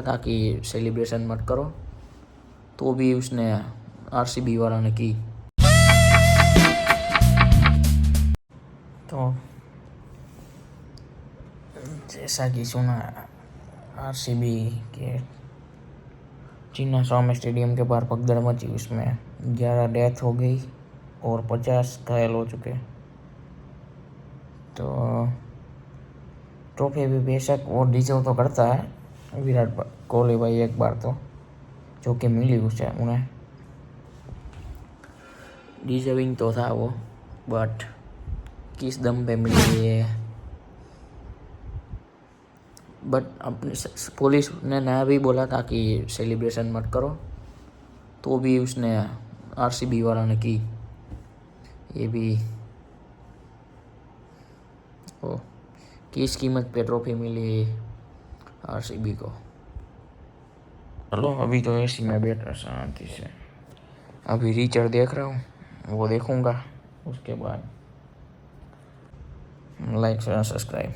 था कि सेलिब्रेशन मत करो, तो भी उसने आरसीबी वाला ने की। तो जैसा कि सुना, आरसीबी के चिन्नास्वामी स्टेडियम के बाहर भगदड़ मची, उसमें 11 डेथ हो गई और 50 घायल हो चुके। तो ट्रॉफी भी बेशक वो डिजर्व तो करता है विराट कोहली भाई, एक बार तो जो कि मिली उसे, उन्हें डिजर्विंग तो था वो, बट किस दम पे मिली है। बट अपनी पुलिस ने नया भी बोला था कि सेलिब्रेशन मत करो, तो भी उसने आरसीबी वाला ने की। ये भी ओ किस कीमत पे ट्रॉफी मिली आरसीबी को। चलो अभी तो एसी में बैठा शांति से, अभी रीचर देख रहा हूँ, वो देखूँगा, उसके बाद लाइक शेयर सब्सक्राइब।